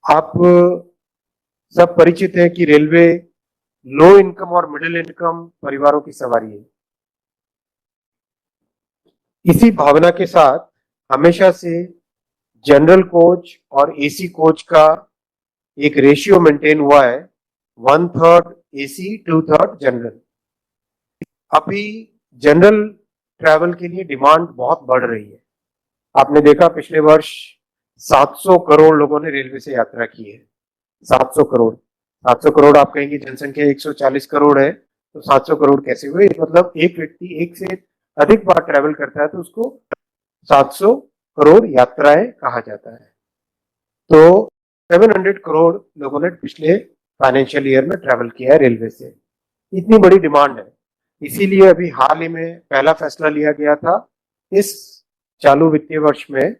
आप सब परिचित हैं कि रेलवे लो इनकम और मिडिल इनकम परिवारों की सवारी है। इसी भावना के साथ हमेशा से जनरल कोच और एसी कोच का एक रेशियो मेंटेन हुआ है, 1/3 एसी 2/3 जनरल। अभी जनरल ट्रैवल के लिए डिमांड बहुत बढ़ रही है। आपने देखा पिछले वर्ष 700 करोड़ लोगों ने रेलवे से यात्रा की है। 700 करोड़ 700 करोड़ आप कहेंगे जनसंख्या 140 करोड़ है तो 700 करोड़ कैसे हुए? मतलब एक व्यक्ति एक से अधिक बार ट्रैवल करता है तो उसको 700 करोड़ यात्राएं कहा जाता है। तो 700 करोड़ लोगों ने पिछले फाइनेंशियल ईयर में ट्रैवल किया है रेलवे से। इतनी बड़ी डिमांड है, इसीलिए अभी हाल ही में पहला फैसला लिया गया था इस चालू वित्तीय वर्ष में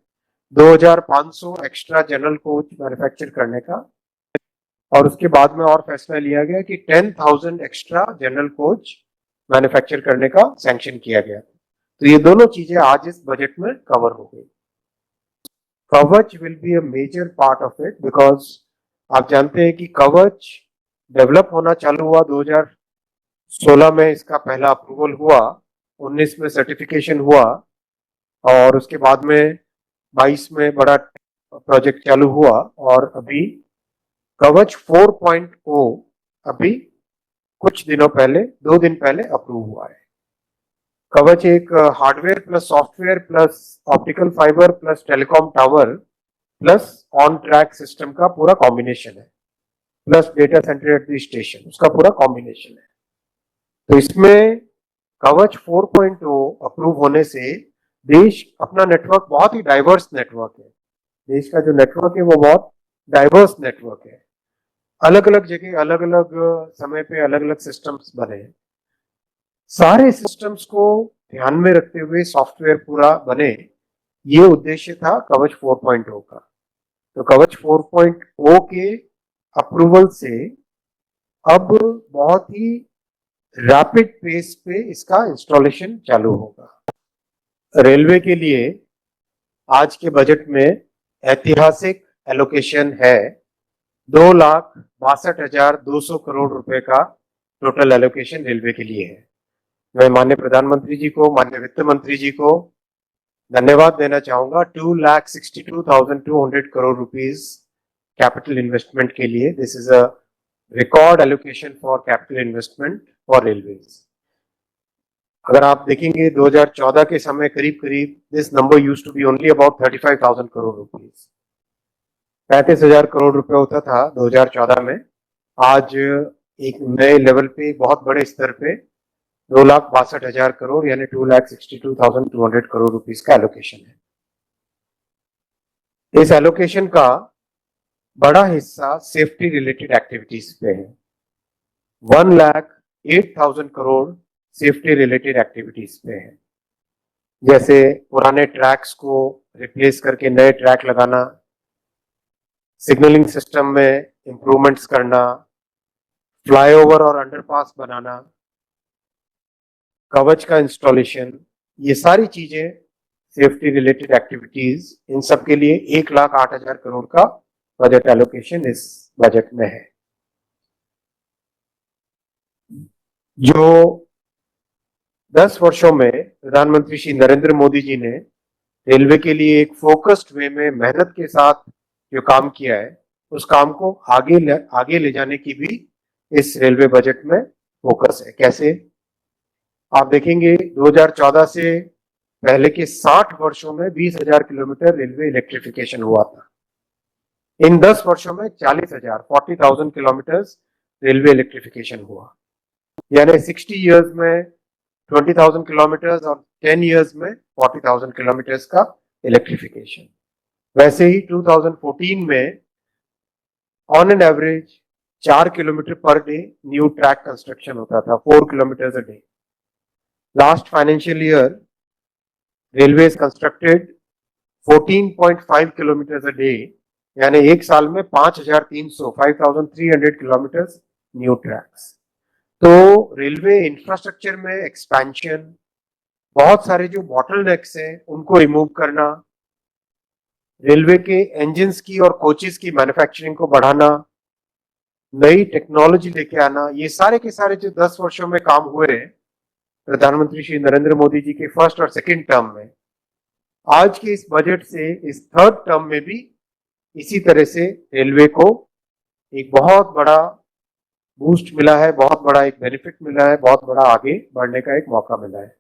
2500 एक्स्ट्रा जनरल कोच मैन्युफैक्चर करने का, और उसके बाद में और फैसला लिया गया कि 10,000 एक्स्ट्रा जनरल कोच मैन्युफैक्चर करने का सैंक्शन किया गया। तो ये दोनों चीजें आज इस बजट में कवर हो गई। Kavach will be a major part of it because आप जानते हैं कि कवच डेवलप होना चालू हुआ 2016 में, इसका पहला अप्रूवल हुआ, 19 में सर्टिफिकेशन हुआ और उसके बाद में 22 में बड़ा प्रोजेक्ट चालू हुआ और अभी कवच 4.0 अभी कुछ दिनों पहले, 2 दिन पहले अप्रूव हुआ है। कवच एक hardware plus software plus optical fibre plus telecom tower plus on track system का पूरा कॉम्बिनेशन है, plus data centre at the station, उसका पूरा कॉम्बिनेशन है। तो इसमें कवच 4.0 अप्रूव होने से देश अपना नेटवर्क बहुत ही डाइवर्स नेटवर्क है। देश का जो नेटवर्क है वो बहुत डाइवर्स नेटवर्क है। अलग अलग जगह अलग अलग समय पे अलग अलग सिस्टम्स बने हैं। सारे सिस्टम्स को ध्यान में रखते हुए सॉफ्टवेयर पूरा बने, ये उद्देश्य था कवच 4.0 का। तो कवच 4.0 के अप्रूवल से अब बहुत ही रैपिड पेस पे इसका इंस्टॉलेशन चालू होगा। रेलवे के लिए आज के बजट में ऐतिहासिक एलोकेशन है, 2,62,200 करोड़ रुपए का टोटल एलोकेशन रेलवे के लिए है। मैं माननीय प्रधानमंत्री जी को, माननीय वित्त मंत्री जी को धन्यवाद देना चाहूंगा 2,62,200 करोड़ रुपीस कैपिटल इन्वेस्टमेंट के लिए। This is a record allocation for capital investment for railways. अगर आप देखेंगे 2014 के समय करीब करीब this number used to be only about 35,000 crore rupees, 35,000 crore रुपए होता था 2014 में। आज एक नए लेवल पे, बहुत बड़े स्तर पे 2,62,000 करोड़ यानी 2,62,200 करोड़ रुपीस का एलोकेशन है। इस एलोकेशन का बड़ा हिस्सा सेफ्टी रिलेटेड एक्टिविटीज पे है। 1,08,000 करोड़ सेफ्टी रिलेटेड एक्टिविटीज पे है, जैसे पुराने ट्रैक्स को रिप्लेस करके नए ट्रैक लगाना, सिग्नलिंग सिस्टम में इंप्रूवमेंट्स करना, फ्लाईओवर और अंडरपास बनाना, कवच का इंस्टॉलेशन, ये सारी चीजें सेफ्टी रिलेटेड एक्टिविटीज, इन सब के लिए 1,08,000 करोड़ का बजट एलोकेशन इस बजट में है। जो 10 वर्षों में प्रधानमंत्री श्री नरेंद्र मोदी जी ने रेलवे के लिए एक फोकस्ड वे में मेहनत के साथ जो काम किया है, उस काम को आगे ले जाने की भी इस रेलवे बजट में फोकस है। कैसे? आप देखेंगे 2014 से पहले के 60 वर्षों में 20,000 किलोमीटर रेलवे इलेक्ट्रिफिकेशन हुआ था। इन 10 वर्षों में 40,000 किलोमीटर रेलवे इलेक्ट्रिफिकेशन हुआ, यानी 60 इयर्स में 20,000 किलोमीटर और 10 इयर्स में 40,000 किलोमीटर का इलेक्ट्रिफिकेशन। वैसे ही 2014 में on an average 4 kilometre per day new track construction होता था, 4 kilometre a day. Last financial year railway constructed 14.5 kilometre a day, यानी एक साल में 5,300 किलोमीटर न्यू ट्रैक्स। तो रेलवे इंफ्रास्ट्रक्चर में एक्सपेंशन, बहुत सारे जो बॉटलनेक्स हैं उनको रिमूव करना, रेलवे के इंजन्स की और कोचेस की मैन्युफैक्चरिंग को बढ़ाना, नई टेक्नोलॉजी लेके आना, ये सारे के सारे जो 10 वर्षों में काम हुए हैं प्रधानमंत्री श्री नरेंद्र मोदी जी के फर्स्ट और सेकंड टर्म में, आज के इस बजट से इस थर्ड टर्म में भी इसी तरह से रेलवे को एक बहुत बड़ा बूस्ट मिला है, बहुत बड़ा एक बेनिफिट मिला है, बहुत बड़ा आगे बढ़ने का एक मौका मिला है।